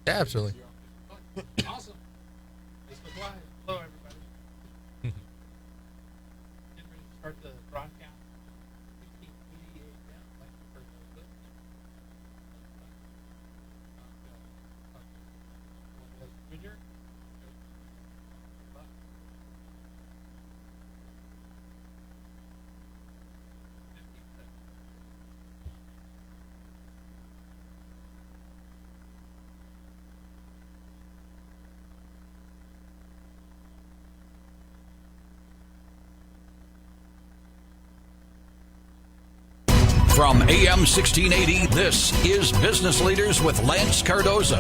Yeah, absolutely. Awesome. Facebook Live. Hello, everybody. Getting ready to start the broadcast. 15:88 a.m. Like for the Ordaz Jr. From AM 1680, this is Business Leaders with Lance Cardoza,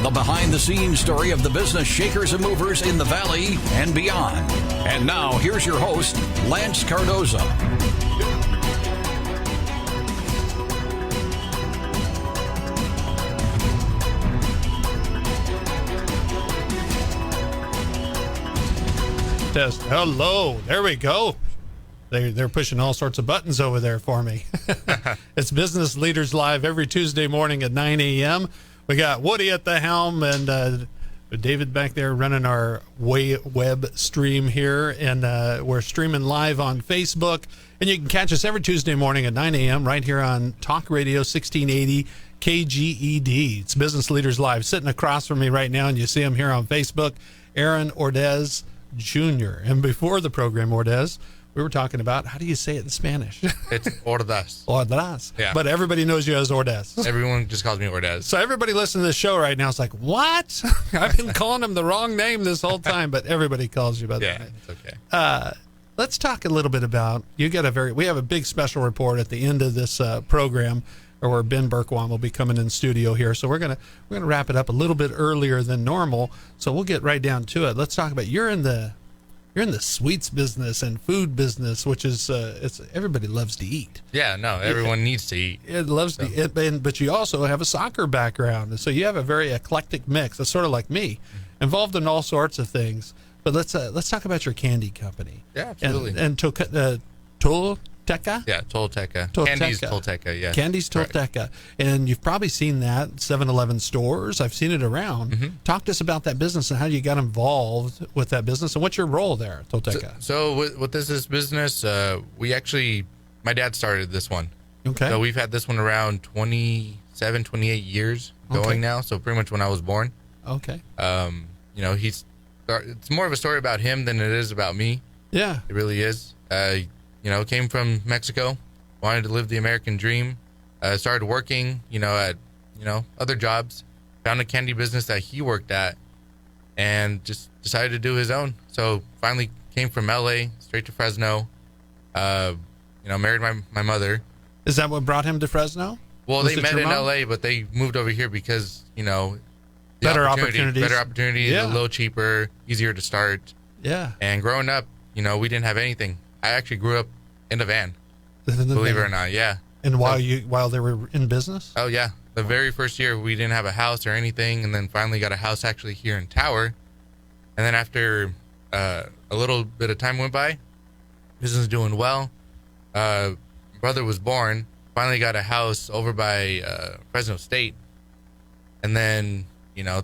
the behind-the-scenes story of the business shakers and movers in the Valley and beyond. And now, here's your host, Lance Cardoza. Test. Hello. There we go. They're pushing all sorts of buttons over there for me. It's Business Leaders Live every Tuesday morning at 9 a.m. We got Woody at the helm and David back there running our web stream here. And we're streaming live on Facebook. And you can catch us every Tuesday morning at 9 a.m. right here on Talk Radio 1680 KGED. It's Business Leaders Live. Sitting across from me right now, and you see him here on Facebook, Aaron Ordaz Jr. And before the program, Ordaz, we were talking about, how do you say it in Spanish? It's Ordaz. Ordaz. Yeah. But everybody knows you as Ordaz. Everyone just calls me Ordaz. So everybody listening to this show right now is like, what? I've been calling him the wrong name this whole time, but everybody calls you by that name. It's okay. Let's talk a little bit about, we have a big special report at the end of this program, where Ben Berkwan will be coming in studio here. So we're gonna wrap it up a little bit earlier than normal. So we'll get right down to it. Let's talk about, you're in the sweets business and food business, which is it's everybody loves to eat. Yeah, no, everyone needs to eat. It loves to eat, but you also have a soccer background, so you have a very eclectic mix. It's sort of like me, involved in all sorts of things. But let's talk about your candy company. Yeah, absolutely. And Tolteca? Yeah, Tolteca. Candies Tolteca, yeah. Candies Tolteca. Right. And you've probably seen that 7-Eleven stores. I've seen it around. Mm-hmm. Talk to us about that business and how you got involved with that business, and what's your role there, Tolteca? So with this business, my dad started this one. Okay. So we've had this one around 27, 28 years going now, so pretty much when I was born. Okay. It's more of a story about him than it is about me. Yeah. It really is. Came from Mexico, wanted to live the American dream, started working, at, other jobs, found a candy business that he worked at, and just decided to do his own. So finally came from LA straight to Fresno, married my mother. Is that what brought him to Fresno? Well, they met in LA, but they moved over here because, better opportunities, a little cheaper, easier to start. Yeah. And growing up, we didn't have anything. I actually grew up in a van, believe it or not. Yeah. And while they were in business? Oh yeah, the very first year we didn't have a house or anything, and then finally got a house actually here in Tower. And then after a little bit of time went by, business doing well. Brother was born. Finally got a house over by Fresno State, and then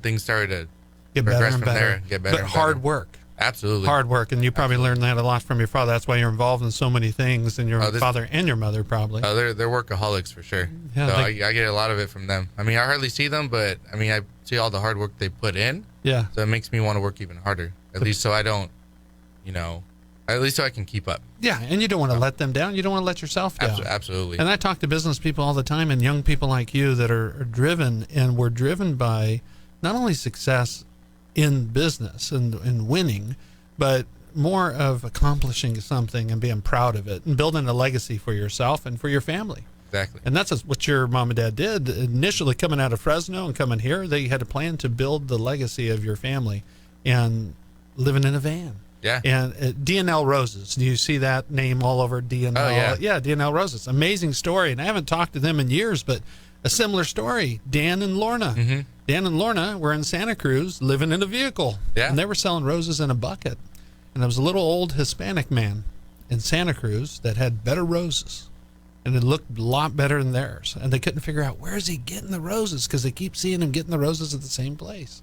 things started to get progress better and from better. there. Get better, but and hard better. work. Absolutely. Hard work, and you probably learned that a lot from your father. That's why you're involved in so many things, and your father and your mother probably. They're workaholics for sure. Yeah, so I get a lot of it from them. I mean, I hardly see them, but I see all the hard work they put in. Yeah. So it makes me want to work even harder, at least so I don't, at least so I can keep up. Yeah, and you don't want to let them down. You don't want to let yourself down. Absolutely. And I talk to business people all the time, and young people like you that are driven, and we're driven by not only success in business and winning, but more of accomplishing something and being proud of it and building a legacy for yourself and for your family. Exactly. And that's what your mom and dad did. Initially coming out of Fresno and coming here, they had a plan to build the legacy of your family and living in a van. Yeah. And D&L Roses. Do you see that name all over D&L? Oh, yeah. Yeah, D&L Roses. Amazing story. And I haven't talked to them in years, but a similar story. Dan and Lorna. Mm-hmm. Dan and Lorna were in Santa Cruz living in a vehicle. Yeah. And they were selling roses in a bucket. And there was a little old Hispanic man in Santa Cruz that had better roses. and it looked a lot better than theirs. And they couldn't figure out, where's he getting the roses? Because they keep seeing him getting the roses at the same place.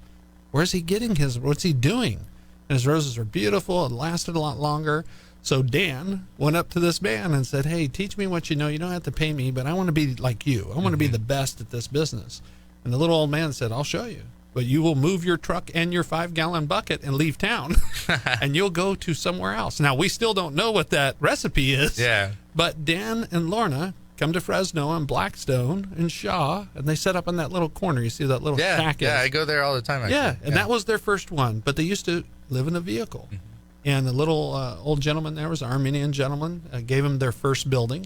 Where's he getting what's he doing? And his roses are beautiful and lasted a lot longer. So Dan went up to this man and said, hey, teach me what you know. You don't have to pay me, but I want to be like you. I want to be the best at this business. And the little old man said, I'll show you. But you will move your truck and your 5-gallon bucket and leave town, and you'll go to somewhere else. Now, we still don't know what that recipe is. Yeah. But Dan and Lorna come to Fresno and Blackstone and Shaw, and they set up in that little corner. You see that little shack? Yeah, I go there all the time, actually. Yeah, and that was their first one. But they used to live in a vehicle. Mm-hmm. And the little old gentleman there was an Armenian gentleman, gave him their first building.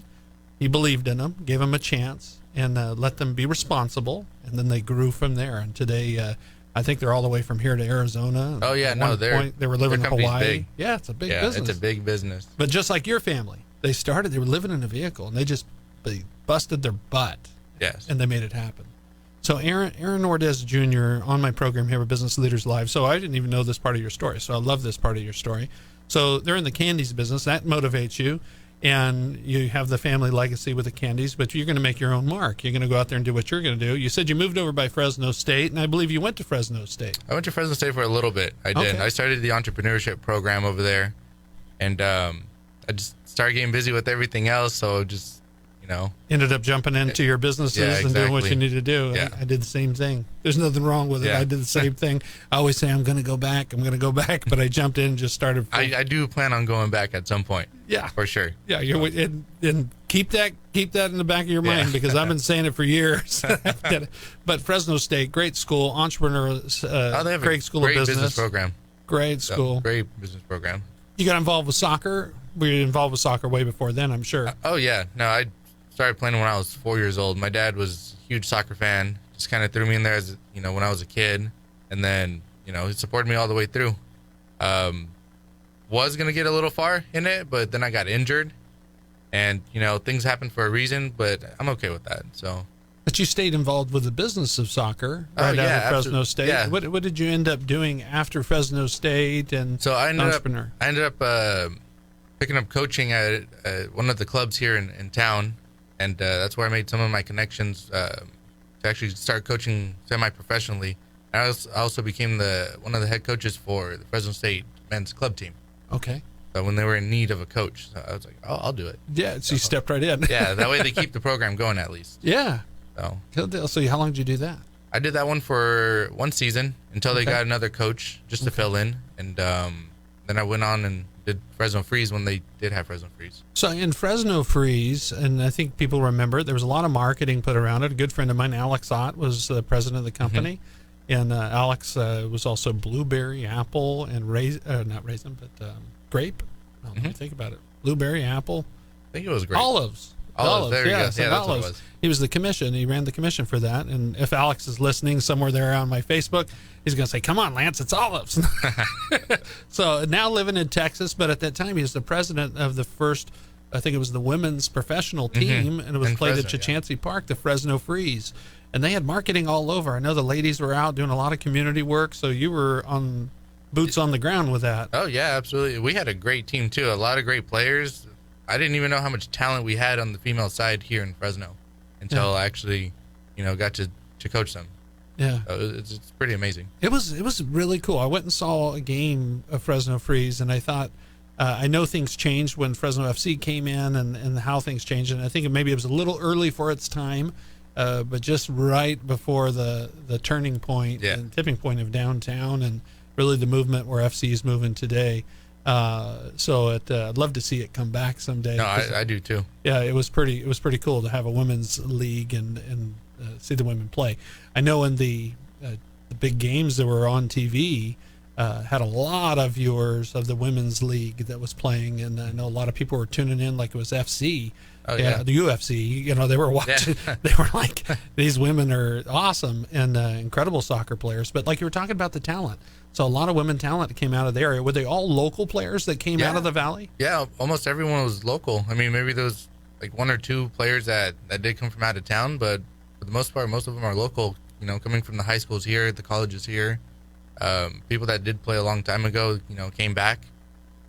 He believed in them, gave them a chance, and let them be responsible. And then they grew from there. And today, I think they're all the way from here to Arizona. Oh, yeah, no, they were living in Hawaii. Big. Yeah, it's a big business. Yeah, it's a big business. But just like your family, they were living in a vehicle, and they busted their butt. Yes. And they made it happen. So Aaron Ordaz Jr. on my program here with Business Leaders Live. So I didn't even know this part of your story. So I love this part of your story. So they're in the candies business. That motivates you. And you have the family legacy with the candies, but you're going to make your own mark. You're going to go out there and do what you're going to do. You said you moved over by Fresno State, and I believe you went to Fresno State. I went to Fresno State for a little bit. I did. Okay. I started the entrepreneurship program over there, and I just started getting busy with everything else, so just, ended up jumping into your businesses and doing what you need to do. Yeah. I did the same thing. There's nothing wrong with it. I did the same thing. I always say I'm going to go back, but I jumped in and just started. I do plan on going back at some point. Yeah, for sure. Yeah, and keep that in the back of your mind, because I've been saying it for years. But Fresno State, great school, entrepreneurs, they have great school of business program. Great school, great business program. You got involved with soccer. Were you involved with soccer way before then? I'm sure. Oh yeah, no, I started playing when I was 4 years old. My dad was a huge soccer fan. Just kind of threw me in there as when I was a kid, and then he supported me all the way through. Was gonna get a little far in it, but then I got injured, and things happen for a reason. But I'm okay with that. So. But you stayed involved with the business of soccer out of Fresno State. Yeah. What did you end up doing after Fresno State and so I ended up picking up coaching at one of the clubs here in town. And that's where I made some of my connections to actually start coaching semi-professionally. I also became one of the head coaches for the Fresno State men's club team. Okay. So when they were in need of a coach, so I was like, oh, I'll do it. Yeah, so you stepped right in. Yeah, that way they keep the program going at least. Yeah. So how long did you do that? I did that one for one season until they got another coach just to fill in. And then I went on and did Fresno Freeze when they did have Fresno Freeze. So in Fresno Freeze, and I think people remember, there was a lot of marketing put around it. A good friend of mine, Alex Ott, was the president of the company. Mm-hmm. And Alex was also blueberry, apple, and not raisin, but grape. Let me think about it. Blueberry, apple. I think it was grape. Olives. There you go. Yeah, that's olives. what it was. He was the commission. He ran the commission for that. And if Alex is listening somewhere there on my Facebook, he's going to say, come on, Lance, it's olives. So now living in Texas, but at that time he was the president of the first, I think it was the women's professional team, and it was played at Chachansey Park, the Fresno Freeze. And they had marketing all over. I know the ladies were out doing a lot of community work, so you were on boots on the ground with that. Oh, yeah, absolutely. We had a great team, too. A lot of great players. I didn't even know how much talent we had on the female side here in Fresno until I actually, got to coach them. Yeah. So it's pretty amazing. It was really cool. I went and saw a game of Fresno Freeze, and I thought, I know things changed when Fresno FC came in and how things changed, and I think maybe it was a little early for its time, but just right before the turning point and tipping point of downtown and really the movement where FC is moving today. So I'd love to see it come back someday. No, I do too. Yeah, it was pretty cool to have a women's league and see the women play. I know in the big games that were on TV had a lot of viewers of the women's league that was playing, and I know a lot of people were tuning in like it was FC. Oh, yeah. The UFC, they were watching. Yeah. They were like, these women are awesome and incredible soccer players. But like you were talking about the talent. So a lot of women talent came out of the area. Were they all local players that came out of the Valley? Yeah, almost everyone was local. I mean, maybe there was like one or two players that did come from out of town, but for the most part, most of them are local, coming from the high schools here, the colleges here. People that did play a long time ago, came back.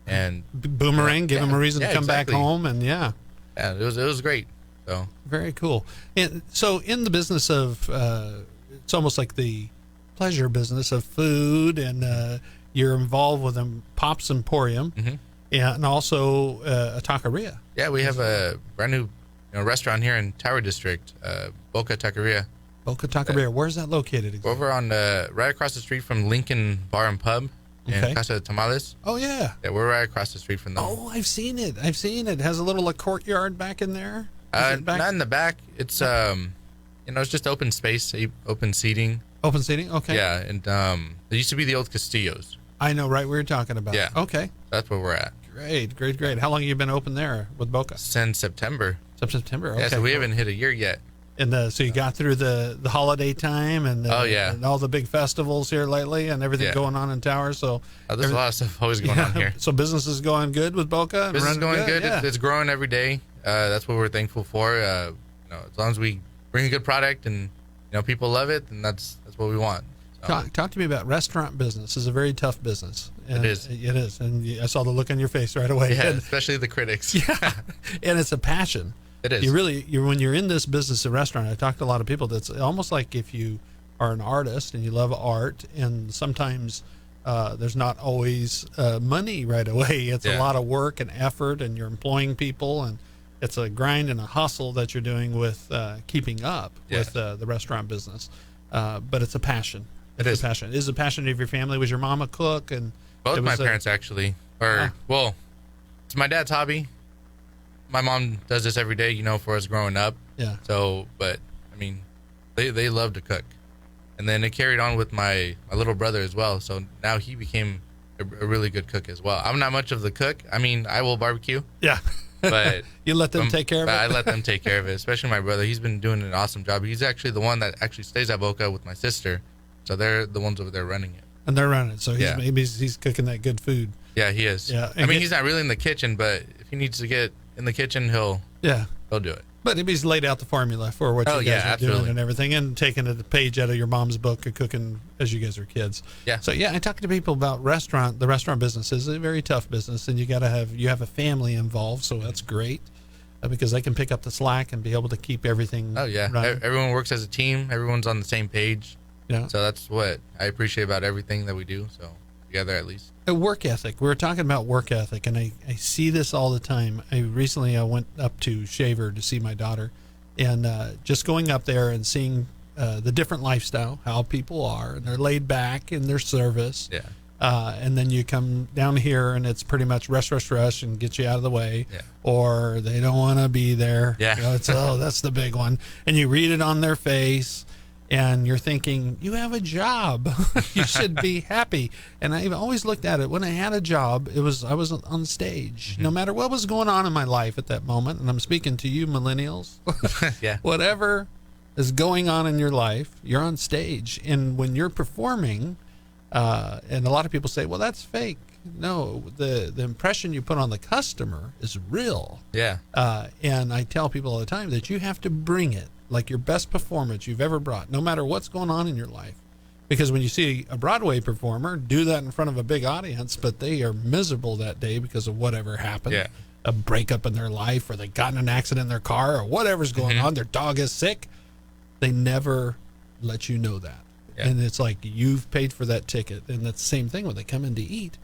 And Boomerang, give them a reason to come back home. And Yeah, it was great. So Very cool. And so in the business of, it's almost like the pleasure business of food, and you're involved with Pop's Emporium, and also a taqueria. yeah, we have a brand new restaurant here in Tower District, Bocca Taqueria. Bocca Taqueria. Where's that located exactly? Over on right across the street from Lincoln Bar and Pub in Casa de Tamales. Oh, yeah. Yeah, we're right across the street from them. Oh, I've seen it. It has a little courtyard back in there. Not in the back. It's it's just open space, open seating. Open seating? Okay. Yeah, and there used to be the old Castillos. I know, right? We were talking about. Yeah. Okay. That's where we're at. Great. How long have you been open there with Bocca? Since September. September. Okay. Yeah, so we haven't hit a year yet. And so you got through the holiday time and and all the big festivals here lately and everything going on in Tower. So there's a lot of stuff always going on here. So business is going good with Bocca. Business is going good. Yeah. It's growing every day. That's what we're thankful for. As long as we bring a good product and people love it, then that's what we want. So. Talk to me about restaurant business. It's a very tough business. And it is, and I saw the look on your face right away. Yeah, and, especially the critics. Yeah, and it's a passion. It is. When you're in this business of restaurant, I talk to a lot of people. That's almost like if you are an artist and you love art, and sometimes there's not always money right away. It's a lot of work and effort, and you're employing people, and it's a grind and a hustle that you're doing with keeping up with the restaurant business. But it's a passion. It's a passion. It is a passion of your family. Was your mom a cook? And both my parents actually. It's my dad's hobby. My mom does this every day, for us growing up. Yeah. So, but I mean, they love to cook, and then it carried on with my little brother as well. So now he became a really good cook as well. I'm not much of the cook. I mean, I will barbecue. Yeah. But you let them take care of it. I let them take care of it, especially my brother. He's been doing an awesome job. He's actually the one that actually stays at Bocca with my sister. So they're the ones over there running it. And they're running it. So maybe he's cooking that good food. Yeah, he is. Yeah. I mean, he's not really in the kitchen, but if he needs to get in the kitchen, he'll do it. But he's laid out the formula for what you guys are doing and everything, and taking a page out of your mom's book of cooking as you guys were kids. Yeah. So I talk to people about the restaurant business is a very tough business, and you have a family involved, so that's great because they can pick up the slack and be able to keep everything. Oh yeah, running. Everyone works as a team. Everyone's on the same page. Yeah. So that's what I appreciate about everything that we do. So together at least. A work ethic. We were talking about work ethic, and I see this all the time. I went up to Shaver to see my daughter, and just going up there and seeing the different lifestyle, how people are, and they're laid back in their service. Yeah. And then you come down here, and it's pretty much rush, and get you out of the way. Yeah. Or they don't want to be there. Yeah. That's the big one. And you read it on their face. And you're thinking, you have a job. You should be happy. And I've always looked at it. When I had a job, I was on stage. No matter what was going on in my life at that moment, and I'm speaking to you millennials, whatever is going on in your life, you're on stage. And when you're performing, and a lot of people say, well, that's fake. No, the impression you put on the customer is real. Yeah. And I tell people all the time that you have to bring it. Like your best performance you've ever brought, no matter what's going on in your life. Because when you see a Broadway performer do that in front of a big audience, but they are miserable that day because of whatever happened, a breakup in their life, or they got in an accident in their car, or whatever's going on, their dog is sick, they never let you know that. Yeah. And it's like you've paid for that ticket. And that's the same thing when they come in to eat.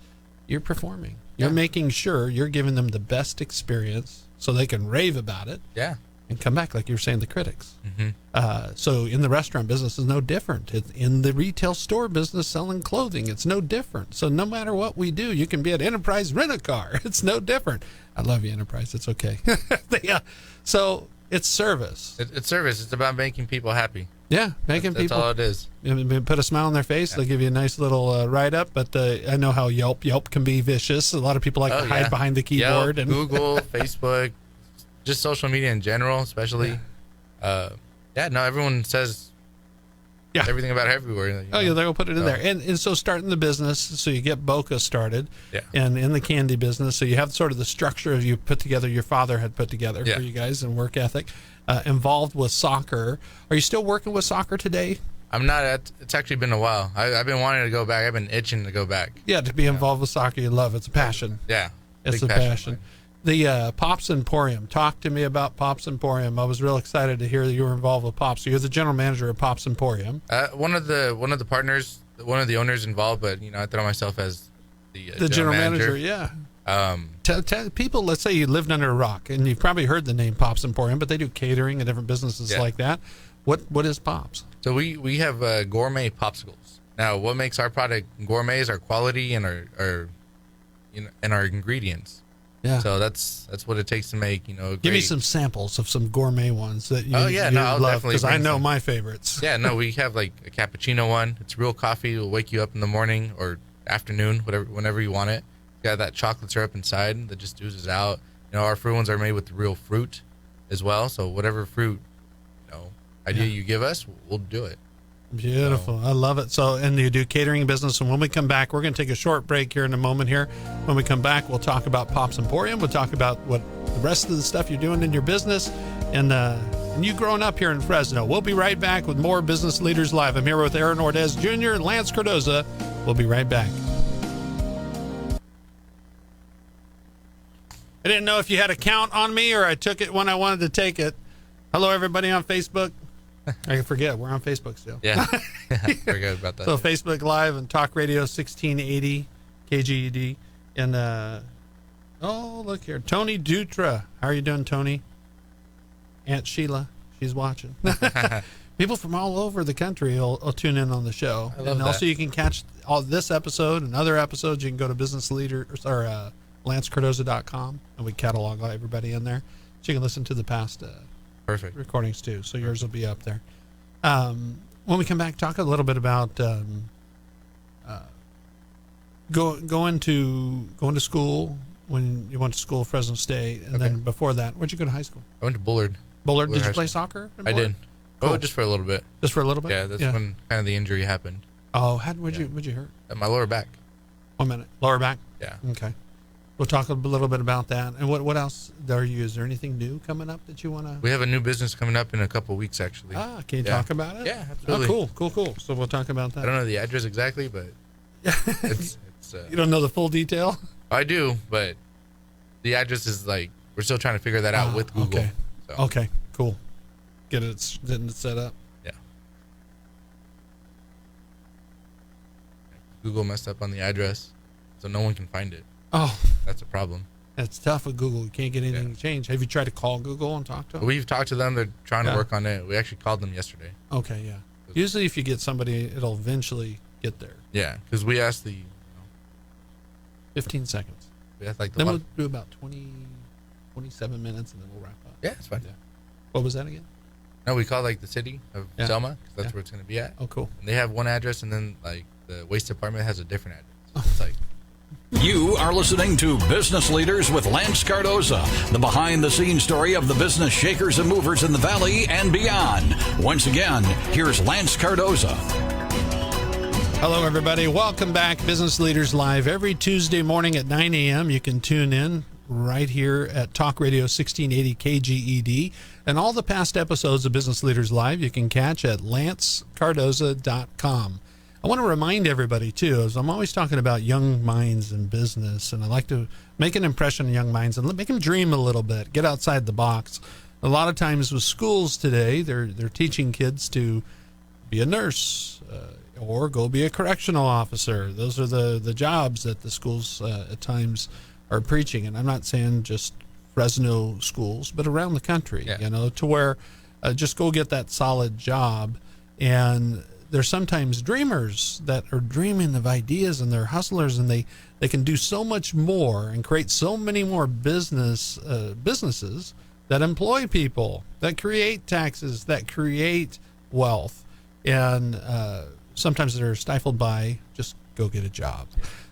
You're performing. You're making sure you're giving them the best experience so they can rave about it. Yeah. And come back, like you were saying, the critics. So in the restaurant business, it's no different. In the retail store business, selling clothing, it's no different. So no matter what we do, you can be at Enterprise Rent-A-Car. It's no different. I love you, Enterprise. It's okay. So it's service. It's service. It's about making people happy. Yeah, making people. That's all it is. Put a smile on their face. They'll give you a nice little write-up. But I know how Yelp can be vicious. A lot of people like to hide behind the keyboard. Yelp, Google, Facebook. Just social media in general, especially. Everyone says everything about everywhere. They'll put it in there. And so starting the business, so you get Bocca started, and in the candy business, so you have sort of the structure you put together, your father had put together for you guys, and work ethic, involved with soccer. Are you still working with soccer today? I'm not. It's actually been a while. I've been wanting to go back. I've been itching to go back. Yeah, to be involved with soccer, you love it. It's a passion. Yeah. It's a passion. The Pops Emporium. Talk to me about Pops Emporium. I was real excited to hear that you were involved with Pops. So you're the general manager of Pops Emporium. One of the partners, one of the owners involved, but I throw myself as the general manager. Yeah. Tell people, let's say you lived under a rock, and you've probably heard the name Pops Emporium, but they do catering and different businesses like that. What is Pops? So we have gourmet popsicles. Now, what makes our product gourmet is our quality and our ingredients. Yeah. So that's what it takes to make, Give me some samples of some gourmet ones that you, I'll love, definitely, because I know my favorites. Yeah, no, we have like a cappuccino one. It's real coffee. It'll wake you up in the morning or afternoon, whenever you want it. It's got that chocolate syrup inside that just oozes out. Our fruit ones are made with real fruit as well. So whatever fruit, idea you give us, we'll do it. Beautiful. I love it. So, and you do catering business. And when we come back, we're going to take a short break here in a moment here. When we come back, we'll talk about Pops Emporium. We'll talk about what the rest of the stuff you're doing in your business and you growing up here in Fresno. We'll be right back with more Business Leaders Live. I'm here with Ordaz Jr. and Lance Cardoza. We'll be right back. I didn't know if you had a count on me or I took it when I wanted to take it. Hello, everybody on Facebook. I forget, we're on Facebook still. Yeah, forget about that. So Facebook Live and Talk Radio 1680 KGED. And, look here. Tony Dutra. How are you doing, Tony? Aunt Sheila, she's watching. People from all over the country will tune in on the show. I love that. Also, you can catch all this episode and other episodes. You can go to LanceCardoza.com, and we catalog everybody in there. So you can listen to the past perfect recordings too, so yours will be up there. When we come back, talk a little bit about going to school. When you went to school, Fresno State, and then before that, where'd you go to high school? I went to Bullard. Bullard. Did you play soccer? I did. Cool. Oh, just for a little bit. Just for a little bit. Yeah, that's when kind of the injury happened. Oh, what'd you hurt? My lower back. 1 minute. Lower back. Yeah. Okay. We'll talk a little bit about that. And what else is there anything new coming up that you want to? We have a new business coming up in a couple of weeks, actually. Can you talk about it? Yeah, absolutely. Oh, cool. So we'll talk about that. I don't know the address exactly, but it's you don't know the full detail? I do, but the address is we're still trying to figure that out with Google. Okay. So. Okay, cool. Getting it set up. Yeah. Google messed up on the address, so no one can find it. Oh, that's a problem. That's tough with Google. You can't get anything to change. Have you tried to call Google and talk to them? We've talked to them. They're trying to work on it. We actually called them yesterday. Okay, yeah. Usually if you get somebody, it'll eventually get there. Yeah, because we asked 15 seconds. We asked then we'll do about 27 minutes, and then we'll wrap up. Yeah, it's fine. Yeah. What was that again? No, we called the city of Selma, because that's where it's going to be at. Oh, cool. And they have one address, and then the waste department has a different address. It's You are listening to Business Leaders with Lance Cardoza, the behind-the-scenes story of the business shakers and movers in the Valley and beyond. Once again, here's Lance Cardoza. Hello, everybody. Welcome back. Business Leaders Live every Tuesday morning at 9 a.m. You can tune in right here at Talk Radio 1680 KGED. And all the past episodes of Business Leaders Live you can catch at LanceCardoza.com. I want to remind everybody, too, as I'm always talking about young minds in business, and I like to make an impression on young minds and make them dream a little bit, get outside the box. A lot of times with schools today, they're teaching kids to be a nurse or go be a correctional officer. Those are the jobs that the schools at times are preaching. And I'm not saying just Fresno schools, but around the country, to where just go get that solid job. And there's sometimes dreamers that are dreaming of ideas, and they're hustlers, and they can do so much more and create so many more businesses that employ people, that create taxes, that create wealth. And sometimes they're stifled by just go get a job.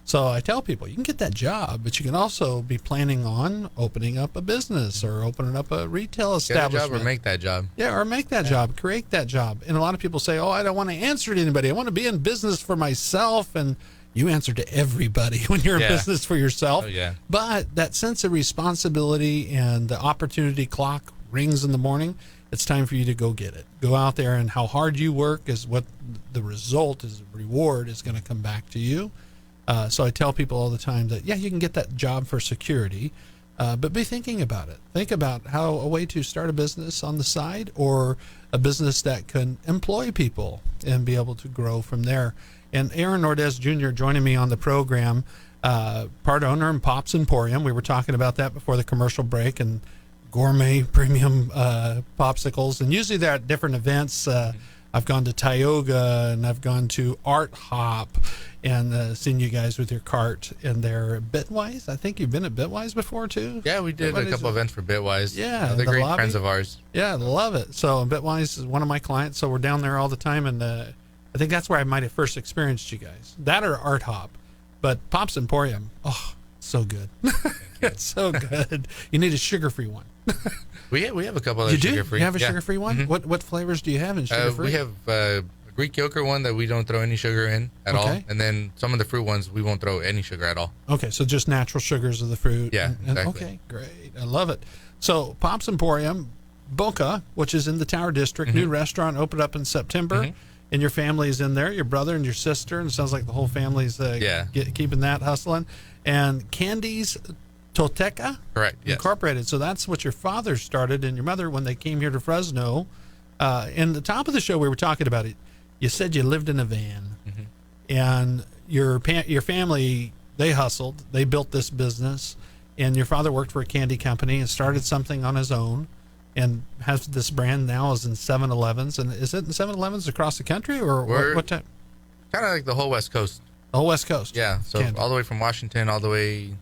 So I tell people, you can get that job, but you can also be planning on opening up a business or opening up a retail establishment. Get a job or make that job. Yeah, or make that job, create that job. And a lot of people say, I don't want to answer to anybody. I want to be in business for myself. And you answer to everybody when you're in business for yourself. Oh, yeah. But that sense of responsibility and the opportunity clock rings in the morning. It's time for you to go get it. Go out there, and how hard you work is what the result is. The reward is going to come back to you. So I tell people all the time that, you can get that job for security, But be thinking about it. Think about how a way to start a business on the side, or a business that can employ people and be able to grow from there. And Aaron Ordaz Jr. joining me on the program, part owner in Pop's Emporium. We were talking about that before the commercial break, and gourmet premium popsicles. And usually they're at different events. I've gone to Tioga, and I've gone to Art Hop, and seen you guys with your cart. And they're Bitwise. I think you've been at Bitwise before too. Yeah, we did a couple events for Bitwise. Yeah, they're the great lobby. friends of ours. Yeah, love it. So Bitwise is one of my clients, so we're down there all the time, and I think that's where I might have first experienced you guys. That or Art Hop, but Pop's Emporium, oh, so good. It's so good. You need a sugar-free one. We have a couple of You do? sugar-free. You have a Yeah. sugar-free one? What flavors do you have in sugar-free? We have a Greek yogurt one that we don't throw any sugar in at all, Okay. and then some of the fruit ones we won't throw any sugar at all. Okay, so just natural sugars of the fruit. Yeah, exactly. Okay, great. I love it. So Pop's Emporium, Bocca, which is in the Tower District, new restaurant opened up in September, and your family is in there, your brother and your sister, and it sounds like the whole family's keeping that hustling. And Candies, Tolteca? Correct, yes. Incorporated. So that's what your father started, and your mother, when they came here to Fresno. In the top of the show, we were talking about it. You said you lived in a van, and your family, they hustled. They built this business, and your father worked for a candy company and started something on his own, and has this brand now is in 7-Elevens. And is it in 7-Elevens across the country, or what type? Kind of like the whole West Coast. The whole West Coast. Yeah, so Candy. all the way from Washington all the way,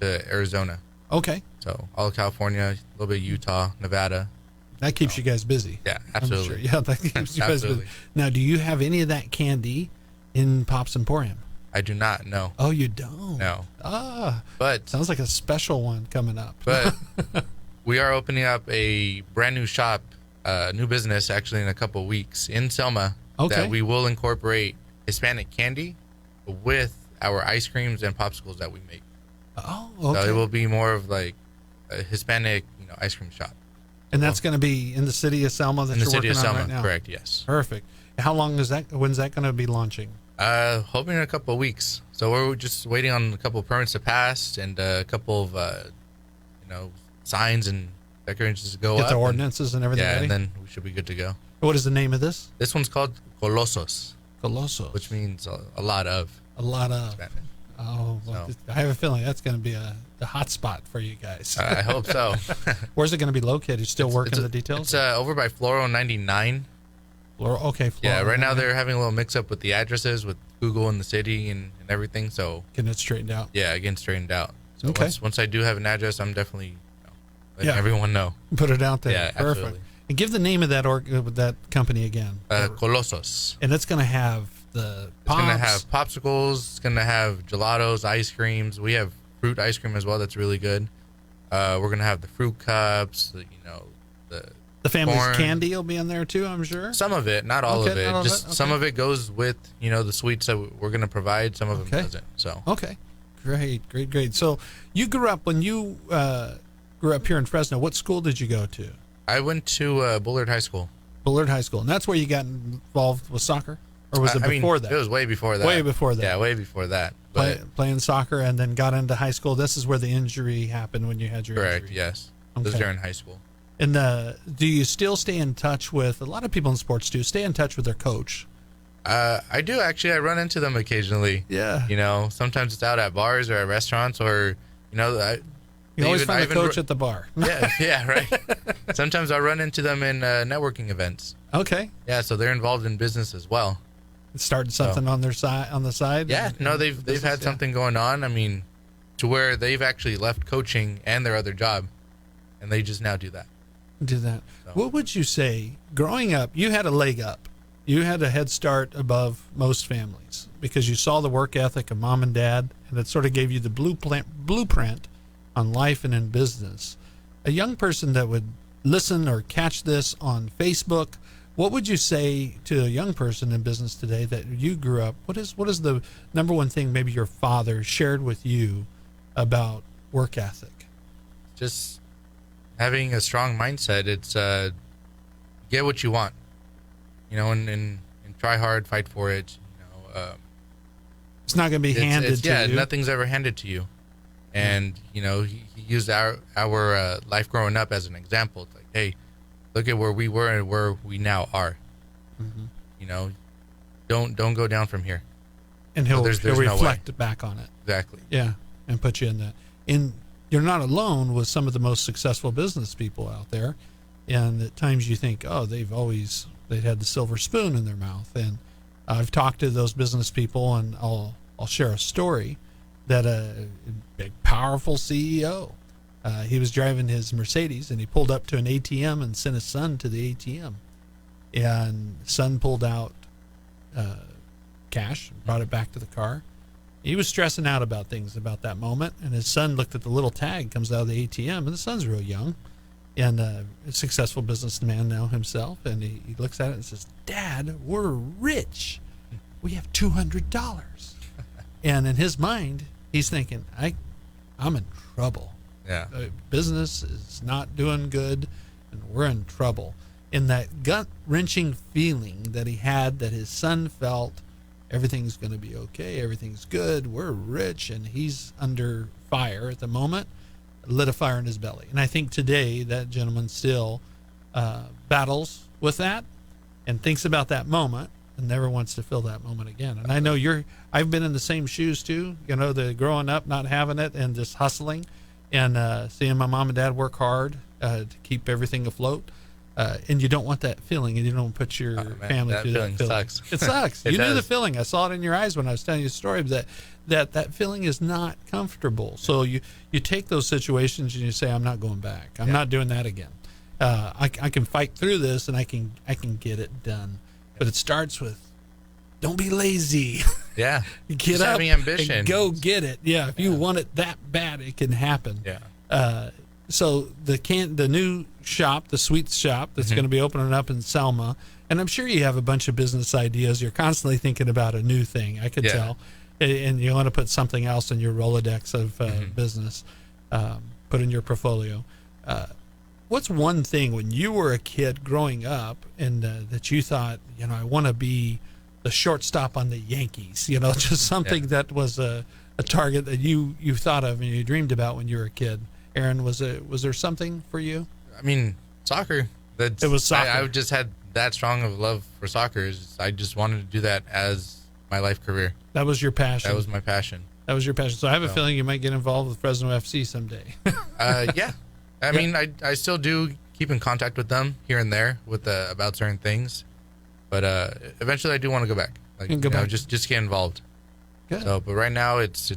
to Arizona. Okay. So all of California, a little bit of Utah, Nevada. That keeps you guys busy. Yeah, I'm absolutely. sure. Yeah, that keeps you guys busy. Absolutely. Now, do you have any of that candy in Pop's Emporium? I do not know. Oh, you don't? No. Ah, But sounds like a special one coming up. we are opening up a brand new shop, new business actually in a couple of weeks in Selma. Okay. That we will incorporate Hispanic candy with our ice creams and popsicles that we make. Oh, okay. So it will be more of like a Hispanic, ice cream shop. And that's going to be in the city of Selma that In the you're city working of on Selma, right now? correct, yes. Perfect. How long is that? When's that going to be launching? Hoping in a couple of weeks. So we're just waiting on a couple of permits to pass and a couple of, signs and decorations to go Get up. the ordinances and everything Yeah, ready? and then we should be good to go. What is the name of this? This one's called Colosos, Colosos. which means a lot of a lot of. Spanish. Oh, well, So. I have a feeling that's going to be the hot spot for you guys. I hope so. Where's it going to be located? Still working the details? It's over by Floro 99. Okay. Yeah, Florida. right now they're having a little mix-up with the addresses with Google and the city and everything. So, Getting it straightened out. yeah, getting straightened out. So Okay. once I do have an address, I'm definitely letting Yeah. everyone know. Put it out there. Yeah, Perfect. absolutely. And give the name of that company again. Colosos. And it's going to have the It's pops. going to have popsicles. It's going to have gelatos, ice creams. We have fruit ice cream as well. That's really good. We're going to have the fruit cups, the family's corn. candy will be in there too, I'm sure. Some of it, not all Okay, of it. not all of Just it, okay. some of it goes with, the sweets that we're going to provide. Some of Okay. them doesn't. So Okay. Great. So you grew up, when you grew up here in Fresno, what school did you go to? I went to Bullard High School. Bullard High School. And that's where you got involved with soccer? Or was it I mean, before that? It was way before that. Way before that. Yeah, way before that. But Playing soccer and then got into high school. This is where the injury happened when you had your correct, injury. yes. It was Okay. during high school. And do you still stay in touch with, a lot of people in sports do, stay in touch with their coach? I do actually. I run into them occasionally. Yeah. Sometimes it's out at bars or at restaurants or, You always find a coach at the bar. yeah, right. Sometimes I run into them in networking events. Okay. Yeah, so they're involved in business as well. Starting something on the side. Yeah, no, they've had something going on. I mean, to where they've actually left coaching and their other job, and they just now do that. Do that. So. What would you say, growing up, you had a leg up. You had a head start above most families because you saw the work ethic of mom and dad, and it sort of gave you the blueprint on life and in business. A young person that would listen or catch this on Facebook, what would you say to a young person in business today that you grew up? What is the number one thing maybe your father shared with you about work ethic? Just having a strong mindset. It's get what you want, and try hard, fight for it. It's not going to be handed to you. Nothing's ever handed to you, And he used our life growing up as an example. It's like, hey, look at where we were and where we now are. Don't go down from here. And he'll there's reflect back on it. Exactly. Yeah, and put you in that. And you're not alone with some of the most successful business people out there. And at times you think, oh, they'd had the silver spoon in their mouth. And I've talked to those business people, and I'll share a story that a big, powerful CEO, he was driving his Mercedes, and he pulled up to an ATM and sent his son to the ATM. And the son pulled out cash and brought it back to the car. He was stressing out about things about that moment, and his son looked at the little tag, comes out of the ATM, and the son's real young, and a successful businessman now himself, and he looks at it and says, "Dad, we're rich. We have $200. And in his mind, he's thinking, I'm in trouble. Yeah. Business is not doing good, and we're in trouble. And that gut-wrenching feeling that he had, that his son felt, everything's going to be okay, everything's good, we're rich, and he's under fire at the moment, lit a fire in his belly. And I think today that gentleman still battles with that and thinks about that moment and never wants to feel that moment again. And I know I've been in the same shoes too, the growing up, not having it and just hustling and seeing my mom and dad work hard to keep everything afloat. And you don't want that feeling, and you don't put your family through that feeling. Sucks. It sucks. You knew the feeling. I saw it in your eyes when I was telling you the story, that feeling is not comfortable. So you take those situations and you say, I'm not going back. I'm not doing that again. I can fight through this, and I can get it done. But it starts with, don't be lazy. Yeah. Get up having ambition. And go get it. Yeah. If you want it that bad, it can happen. Yeah. So the new shop, the sweets shop that's going to be opening up in Selma, and I'm sure you have a bunch of business ideas. You're constantly thinking about a new thing, I could tell, and you want to put something else in your Rolodex of business, put in your portfolio. What's one thing when you were a kid growing up and that you thought, I want to be the shortstop on the Yankees, just something that was a target that you thought of and you dreamed about when you were a kid? Aaron, was there something for you? I mean, soccer. It was soccer. I just had that strong of love for soccer. I just wanted to do that as my life career. That was your passion. That was my passion. That was your passion. So I have a feeling you might get involved with Fresno FC someday. Yeah. I mean, I still do keep in contact with them here and there about certain things, but eventually I do want to go back. Just get involved. Good. So, but right now it's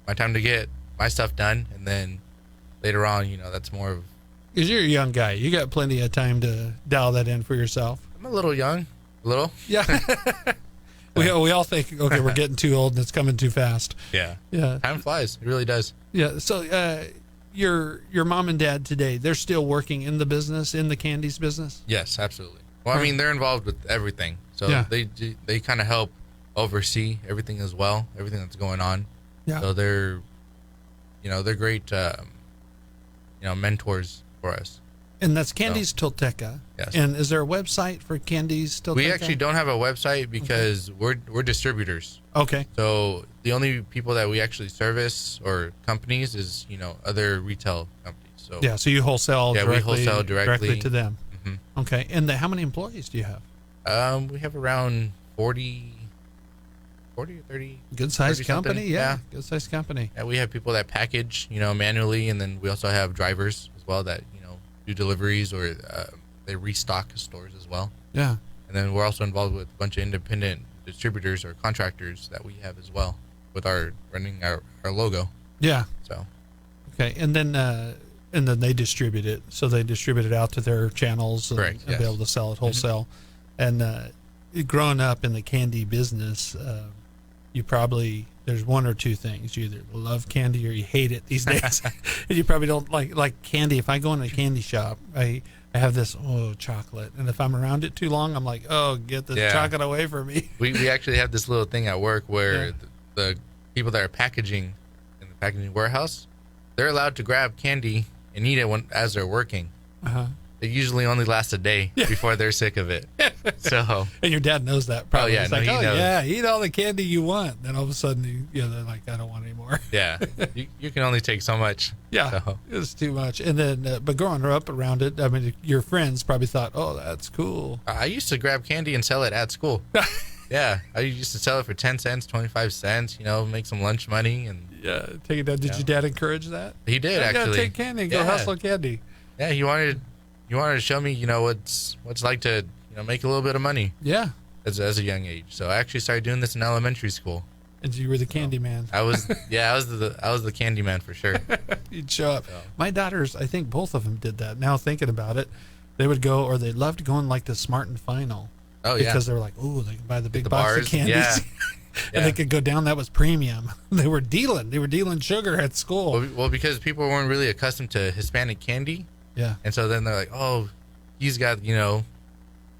my time to get my stuff done, and then later on, that's more of. Because you're a young guy, you got plenty of time to dial that in for yourself. I'm a little young, Yeah. we all think, okay, we're getting too old and it's coming too fast. Yeah. Yeah. Time flies. It really does. Yeah. So, your mom and dad today, they're still working in the business, in the Candies business? Yes, absolutely. Well, I mean, they're involved with everything, so they kind of help oversee everything as well, everything that's going on. Yeah. So they're great, mentors for us. And that's Candies Tolteca. Yes. And is there a website for Candies Tolteca? We actually don't have a website because we're distributors. Okay. So the only people that we actually service or companies is other retail companies. So so you wholesale. We wholesale directly to them. Mm-hmm. Okay. And how many employees do you have? We have around 40 or 30. Good sized company. Something. Yeah. Good sized company. And we have people that package, manually, and then we also have drivers as well that do deliveries or they restock stores as well. Yeah. And then we're also involved with a bunch of independent distributors or contractors that we have as well with running our logo. Yeah. So. Okay. And then they distribute it. So they distribute it out to their channels and be able to sell it wholesale. Mm-hmm. And growing up in the candy business, you probably, there's one or two things. You either love candy or you hate it these days. And you probably don't like candy. If I go in a candy shop, I have this, chocolate. And if I'm around it too long, I'm like, get this chocolate away from me. We actually have this little thing at work where the people that are packaging in the packaging warehouse, they're allowed to grab candy and eat it as they're working. Uh-huh. it usually only lasts a day before they're sick of it. So, and your dad knows that probably. yeah, He's no, like, he knows. yeah, eat all the candy you want. Then all of a sudden, they're like, I don't want any more. yeah, you can only take so much. Yeah, So. it's too much. And then, but growing up around it, I mean, your friends probably thought, oh, that's cool. I used to grab candy and sell it at school. Yeah, I used to sell it for 10 cents, 25 cents, make some lunch money. And Yeah, take it down. Did your dad encourage that? he did, Yeah, actually. take candy, go Yeah. hustle candy. Yeah, he wanted to show me, what's like to, make a little bit of money Yeah, as a young age. So I actually started doing this in elementary school. and you were the candy man. I was the candy man for sure. You'd show up. So. My daughters, I think both of them did that. Now thinking about it, they would go, or they loved going like the Smart and Final. Oh, yeah. Because they were like, ooh, they can buy the big the box bars, of candies. yeah. And they could go down. That was premium. They were dealing sugar at school. Well, because people weren't really accustomed to Hispanic candy. Yeah. And so then they're like, oh, he's got, the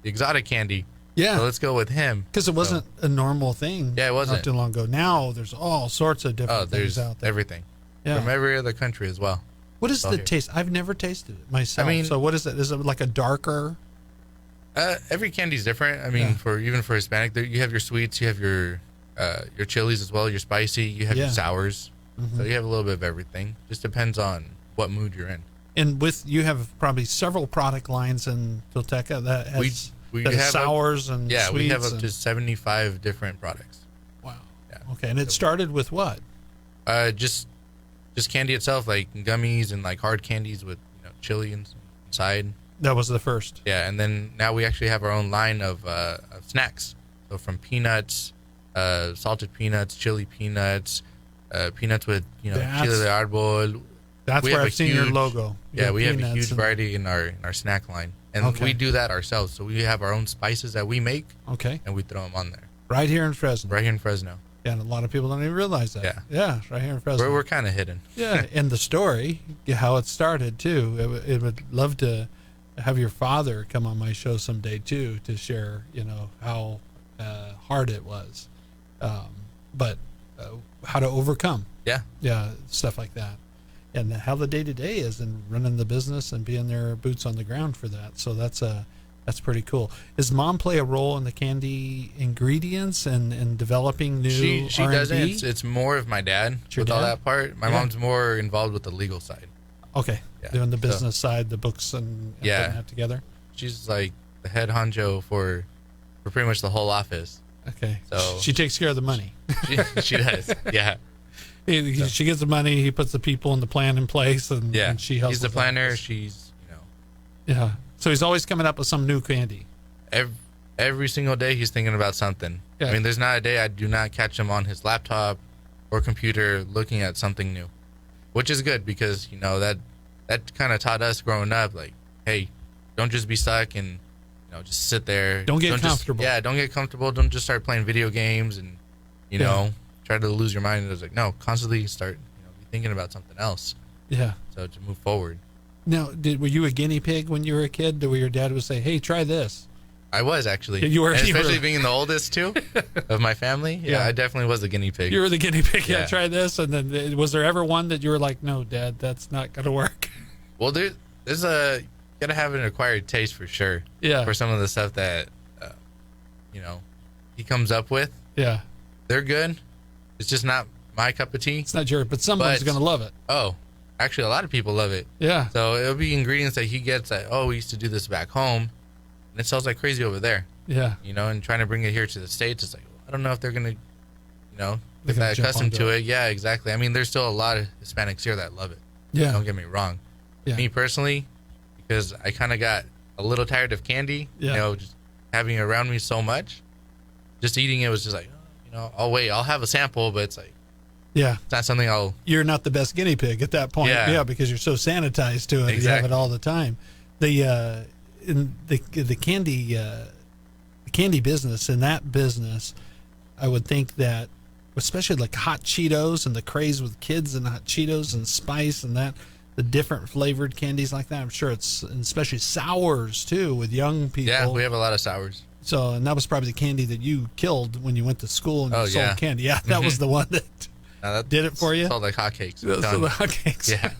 exotic candy. Yeah. So let's go with him. Because it wasn't a normal thing. Yeah, it wasn't. Not too long ago. Now there's all sorts of different things There's out there. everything. Yeah. From every other country as well. What is all the here. taste? I've never tasted it myself. I mean- so what is it? Is it like a darker? Every candy's different. I mean, Yeah. for Hispanic, you have your sweets, you have your chilies as well, your spicy, you have Yeah. your sours. Mhm. So you have a little bit of everything. Just depends on what mood you're in. And you have probably several product lines in Tolteca that has We that has have sours and Yeah, sweets. we have up and- to 75 different products. Wow. Yeah. Okay, and it started with what? Just candy itself, like gummies and like hard candies with chili inside. That was the first. Yeah, and then now we actually have our own line of snacks. So from peanuts, salted peanuts, chili peanuts, peanuts with That's- chile de árbol. That's We where have I've a seen your huge- logo. You Yeah, have we have a peanuts huge and- variety in our snack line, and Okay. we do that ourselves. So we have our own spices that we make, Okay, and we throw them on there right here in Fresno. right here in Fresno. Yeah, and a lot of people don't even realize that. Yeah. Yeah, right here in Fresno. We're kind of hidden. Yeah, and the story, how it started too. It would love to have your father come on my show someday too to share, how hard it was, but how to overcome. Yeah, Stuff like that, and how the day to day is, and running the business and being there, boots on the ground for that. So that's pretty cool. Does mom play a role in the candy ingredients and developing new she R&D? doesn't. It's more of my dad It's your with all dad? that part. My Yeah. mom's more involved with the legal side. Okay, Yeah. doing the So- business side, the books and Yeah. putting that together. She's like the head honcho for pretty much the whole office. Okay, So- she takes care of the money. She does. Yeah. She gets the money. He puts the people and the plan in place, and, Yeah. and she helps. He's the planner. She's Yeah. So he's always coming up with some new candy. every single day he's thinking about something. Yeah. I mean, there's not a day I do not catch him on his laptop or computer looking at something new, which is good because that kind of taught us growing up, like, hey, don't just be stuck and just sit there. Don't get comfortable. Don't get comfortable. Don't just start playing video games and try to lose your mind. It was like, no, constantly start be thinking about something else. Yeah. So to move forward. Now, were you a guinea pig when you were a kid? Where your dad would say, "Hey, try this"? I was actually. You were- And you were- especially being the oldest too of my family. Yeah, Yeah. I definitely was a guinea pig. You were the guinea pig. Yeah, Yeah. try this. And then was there ever one that you were like, "No, Dad, that's not gonna work"? Well, there's a gotta have an acquired taste for sure. Yeah. For some of the stuff that he comes up with, Yeah. they're good. It's just not my cup of tea. It's not yours, but someone's But- gonna love it. Oh, actually, a lot of people love it. Yeah. So it'll be ingredients that he gets that, oh, we used to do this back home, and it sells like crazy over there. Yeah. And trying to bring it here to the States, it's like, I don't know if they're gonna, They're get gonna that jump accustomed onto to it. Yeah, exactly. I mean, there's still a lot of Hispanics here that love it. Yeah. Don't get me wrong. Yeah. Me personally, because I kind of got a little tired of candy, Yeah. just having it around me so much, just eating it was just like, I'll wait, I'll have a sample, but it's like, Yeah. it's not something I'll, You're not the best guinea pig at that point. Yeah. Yeah, because you're so sanitized to it. You have Exactly. it all the time. The candy business, in that business, I would think that, especially like hot Cheetos and the craze with kids and hot Cheetos and spice and that, the different flavored candies like that. I'm sure it's, and especially sours too with young people. yeah, we have a lot of sours. So, and that was probably the candy that you killed when you went to school and you Oh, sold yeah. candy. Yeah, that was the one that That did it for you? Sold like hotcakes. so Done. the hotcakes. Yeah.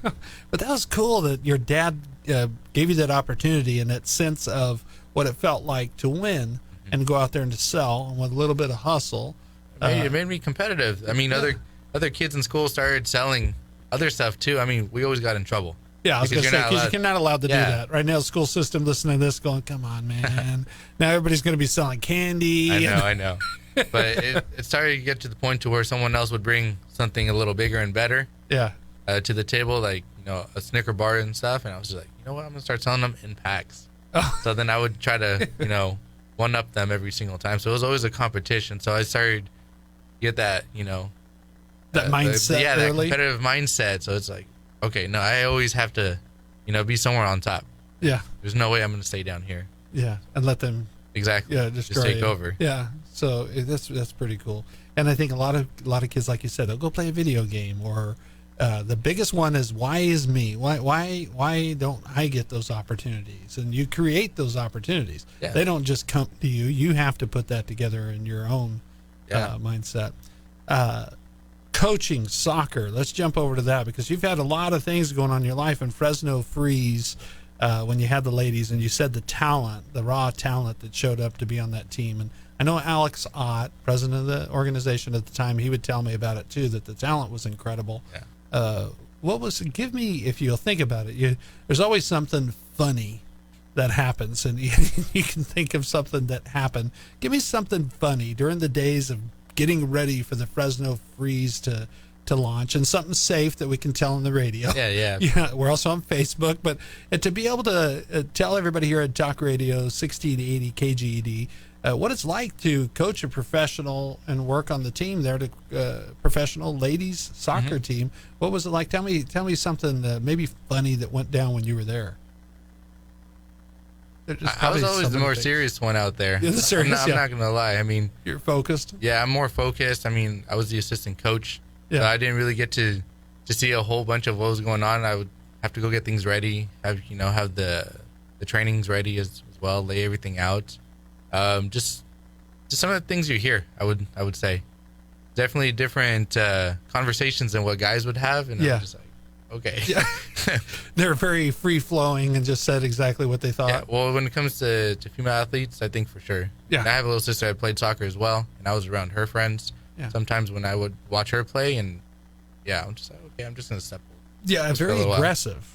But that was cool that your dad gave you that opportunity and that sense of what it felt like to win and go out there and to sell, and with a little bit of hustle. It made me competitive. I mean, other kids in school started selling other stuff too. I mean, we always got in trouble. Yeah, I was going to say, because you're not allowed to do that. Right now, the school system, listening to this, going, come on, man. Now everybody's going to be selling candy. I know. But it started to get to the point to where someone else would bring something a little bigger and better to the table, like, a Snicker bar and stuff. And I was just like, you know what? I'm going to start selling them in packs. So then I would try to, one-up them every single time. So it was always a competition. So I started to get that, that mindset early. That competitive mindset. So it's like, okay, no, I always have to, be somewhere on top. Yeah. There's no way I'm going to stay down here. Yeah, and let them just take over. Yeah. So that's pretty cool. And I think a lot of kids, like you said, they'll go play a video game, or the biggest one is, why is me? Why don't I get those opportunities? And you create those opportunities. Yeah. They don't just come to you. You have to put that together in your own mindset. Coaching soccer. Let's jump over to that, because you've had a lot of things going on in your life. In Fresno Freeze, when you had the ladies, and you said the raw talent that showed up to be on that team. And I know Alex Ott, president of the organization at the time, he would tell me about it too, that the talent was incredible. Yeah. Give me, if you'll think about it, there's always something funny that happens, and you can think of something that happened. Give me something funny during the days of getting ready for the Fresno Freeze to launch, and something safe that we can tell on the radio. Yeah. We're also on Facebook, but to be able to tell everybody here at Talk Radio 1680 KGED what it's like to coach a professional and work on the team there, to professional ladies soccer team. What was it like? Tell me something maybe funny that went down when you were there. I was always the more serious one out there. I'm not going to lie. I mean, you're focused. Yeah, I'm more focused. I mean, I was the assistant coach. Yeah. So I didn't really get to see a whole bunch of what was going on. I would have to go get things ready, have the trainings ready as well, lay everything out. Just some of the things you hear, I would say. Definitely different conversations than what guys would have, and I'm just like, okay. Yeah. They're very free-flowing and just said exactly what they thought. Yeah, well, when it comes to female athletes, I think for sure. Yeah. And I have a little sister that played soccer as well, and I was around her friends. Yeah. Sometimes when I would watch her play, and I'm just like, okay, I'm just going to step forward. Yeah, very aggressive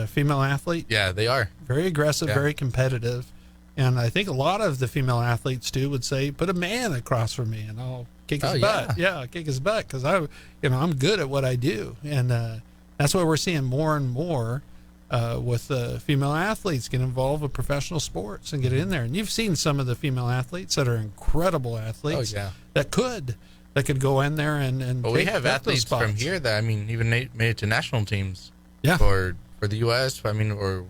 female athlete. Yeah, they are. Very aggressive, very competitive. And I think a lot of the female athletes, too, would say, put a man across from me and I'll kick his butt. Yeah, I'll kick his butt, because I'm good at what I do. And that's why we're seeing more and more with female athletes get involved with professional sports and get in there. And you've seen some of the female athletes that are incredible athletes that could go in there and we have athletes from here that, even made it to national teams for the U.S., or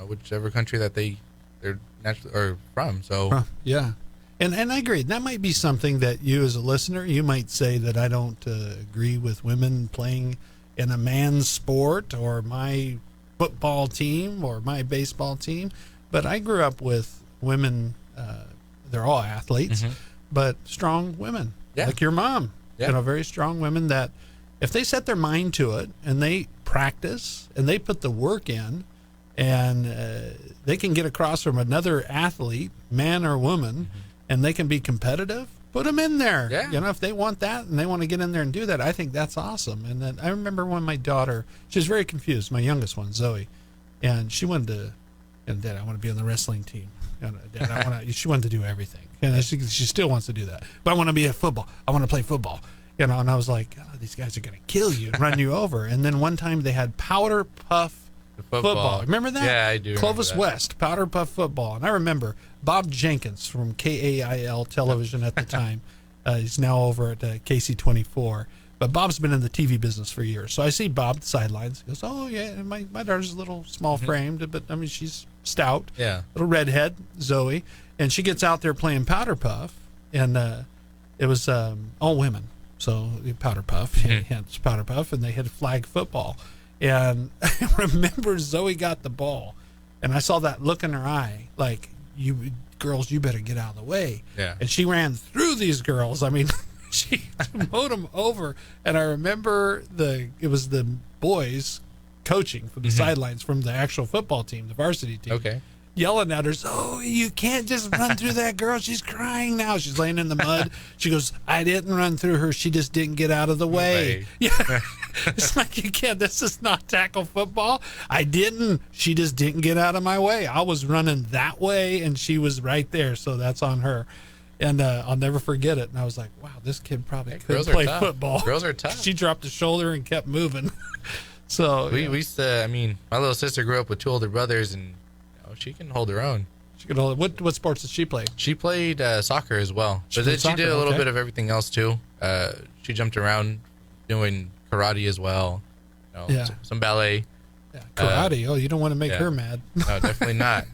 whichever country that they're naturally or from. So and I agree, that might be something that you as a listener, you might say that I don't agree with women playing in a man's sport, or my football team or my baseball team, but I grew up with women. They're all athletes, but strong women, like your mom. Very strong women that, if they set their mind to it and they practice and they put the work in, and they can get across from another athlete, man or woman, and they can be competitive, put them in there. Yeah. If they want that and they want to get in there and do that, I think that's awesome. And then I remember when my daughter, she was very confused, my youngest one, Zoe, and she wanted to, Dad, I want to be on the wrestling team. Dad, she wanted to do everything. And she still wants to do that. But I want to be at football. I want to play football. And I was like, these guys are going to kill you and run you over. And then one time they had powder puff football. Remember that? Yeah, I do. Clovis West, powder puff football. And I remember Bob Jenkins from KAIL television at the time. He's now over at KC24. But Bob's been in the TV business for years. So I see Bob at the sidelines. He goes, oh, yeah, my daughter's a little small-framed, but, she's stout. Yeah. Little redhead, Zoe. And she gets out there playing powder puff. And it was all women. So powder puff, hence powder puff. And they had flag football. And I remember Zoe got the ball, and I saw that look in her eye, like, you girls, you better get out of the way. Yeah. And she ran through these girls. She mowed them over. And I remember it was the boys coaching from the sidelines from the actual football team, the varsity team. Okay. Yelling at her, "Oh, you can't just run through that girl. She's crying now." She's laying in the mud. She goes, "I didn't run through her. She just didn't get out of the way." Yeah. It's like, you can't, this is not tackle football. I didn't. She just didn't get out of my way. I was running that way, and she was right there, so that's on her. And I'll never forget it. And I was like, wow, this kid probably could play football. Girls are tough. She dropped a shoulder and kept moving. So we used to, I mean, my little sister grew up with 2 older brothers, and she can hold her own. She could hold. What sports did she play? She played soccer as well. She did a little bit of everything else too. She jumped around doing karate as well. Some ballet. Yeah, karate. You don't want to make her mad. No, definitely not.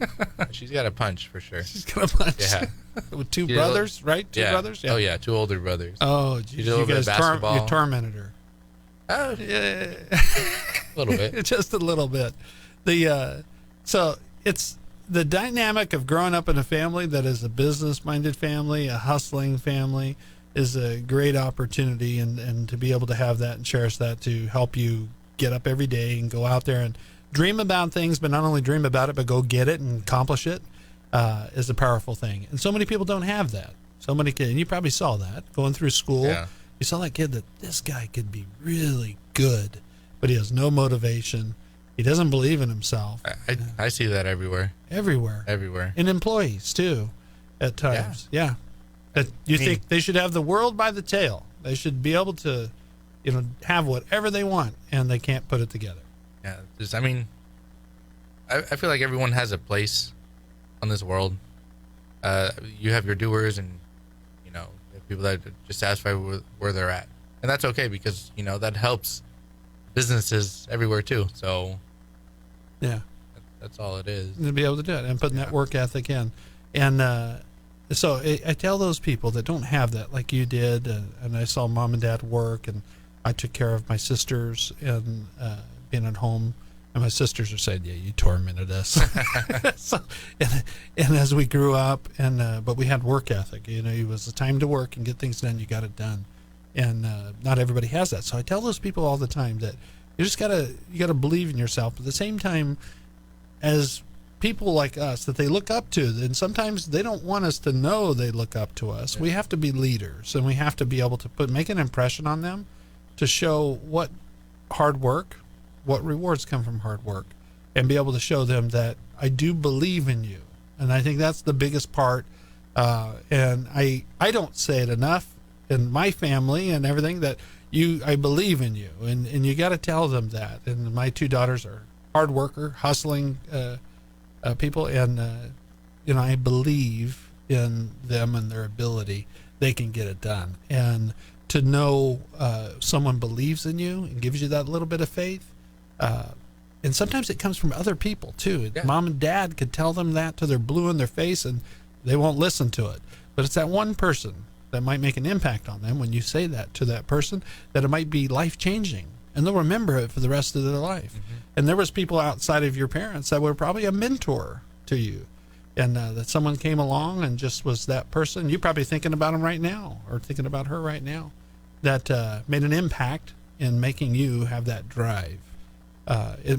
She's got a punch for sure. She's got a punch. Yeah. With 2 brothers, right? 2 brothers? Yeah. Oh, yeah, 2 older brothers. Oh, geez. You guys you tormented her. Oh, yeah. A little bit. Just a little bit. So it's the dynamic of growing up in a family that is a business-minded family, a hustling family, is a great opportunity, and to be able to have that and cherish that to help you get up every day and go out there and dream about things, but not only dream about it, but go get it and accomplish it, is a powerful thing. And so many people don't have that. So many kids, and you probably saw that going through school. Yeah. You saw that kid that this guy could be really good, but he has no motivation. He doesn't believe in himself. I see that everywhere. Everywhere. And employees, too, at times. Yeah. You think they should have the world by the tail. They should be able to, have whatever they want, and they can't put it together. Yeah. I feel like everyone has a place on this world. You have your doers, and, people that are just satisfied with where they're at. And that's okay, because, that helps businesses everywhere too. So yeah, that's all it is. To be able to do it and putting that work ethic in. And so I tell those people that don't have that, like you did, and I saw mom and dad work, and I took care of my sisters and being at home. And my sisters are saying, "Yeah, you tormented us." So, and as we grew up, but we had work ethic. It was the time to work and get things done. You got it done, and not everybody has that. So I tell those people all the time that you gotta believe in yourself. But at the same time, as people like us that they look up to, and sometimes they don't want us to know they look up to us. Yeah. We have to be leaders, and we have to be able to make an impression on them, to show what hard work. What rewards come from hard work, and be able to show them that I do believe in you. And I think that's the biggest part. And I don't say it enough in my family and everything, that I believe in you, and you got to tell them that. And my 2 daughters are hard worker, hustling people, and I believe in them and their ability. They can get it done. And to know someone believes in you and gives you that little bit of faith. And sometimes it comes from other people too. Yeah. Mom and dad could tell them that till they're blue in their face, and they won't listen to it. But it's that one person that might make an impact on them when you say that to that person, that it might be life-changing, and they'll remember it for the rest of their life. Mm-hmm. And there was people outside of your parents that were probably a mentor to you, and that someone came along and just was that person. You're probably thinking about him right now, or thinking about her right now, that made an impact in making you have that drive.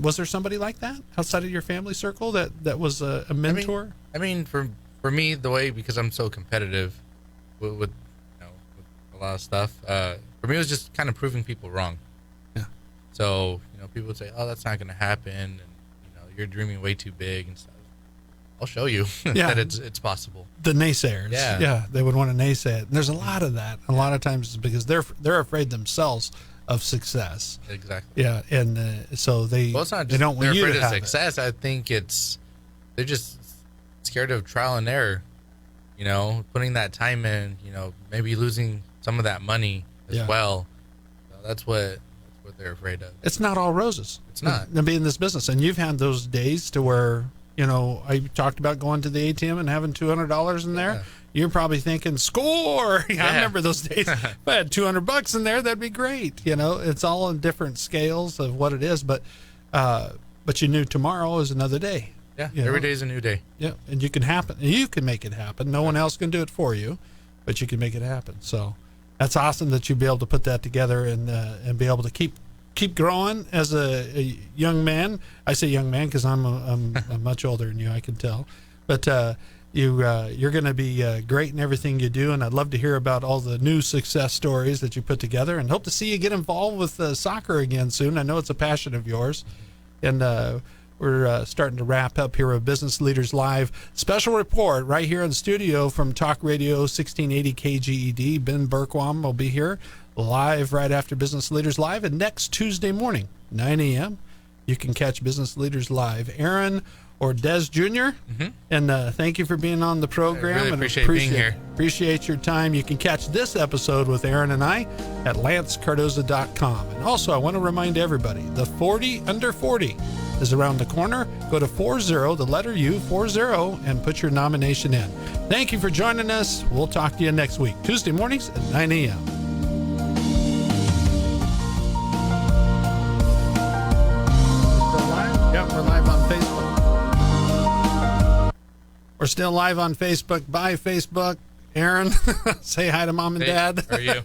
Was there somebody like that outside of your family circle that was a mentor? I mean, for me, the way, because I'm so competitive with a lot of stuff, for me it was just kind of proving people wrong. Yeah. So people would say, "Oh, that's not going to happen," and you're dreaming way too big and stuff. I'll show you that it's possible. The naysayers, yeah, they would want to naysay it. And there's a lot of that. A lot of times it's because they're afraid themselves of success. Exactly. Yeah, and so it's not just they don't want they're you afraid to of have success. I think they're just scared of trial and error. Putting that time in. Maybe losing some of that money as well. So that's what they're afraid of. It's not all roses. It's not. To be in this business, and you've had those days to where I talked about going to the ATM and having $200 in there. Yeah. You're probably thinking, score! I remember those days. If I had $200 in there, that'd be great. It's all in different scales of what it is, but you knew tomorrow is another day. Yeah, every day is a new day. Yeah, and you can make it happen. No one else can do it for you, but you can make it happen. So that's awesome that you'd be able to put that together and be able to keep keep growing as a young man. I say young man because I'm much older than you, I can tell. But you're going to be great in everything you do, and I'd love to hear about all the new success stories that you put together, and hope to see you get involved with soccer again soon. I know it's a passion of yours. And we're starting to wrap up here with Business Leaders Live. Special report right here in the studio from Talk Radio 1680 KGED. Ben Berkwam will be here live right after Business Leaders Live. And next Tuesday morning, 9 a.m., you can catch Business Leaders Live. Aaron Ordaz Jr., and thank you for being on the program. I really appreciate being here. Appreciate your time. You can catch this episode with Aaron and I at lancecardoza.com. And also, I want to remind everybody, the 40 Under 40 is around the corner. Go to 40, the letter U, 40, and put your nomination in. Thank you for joining us. We'll talk to you next week, Tuesday mornings at 9 a.m. We're live on Facebook. We're still live on Facebook. Bye, Facebook. Aaron, say hi to Mom and Dad. How are you?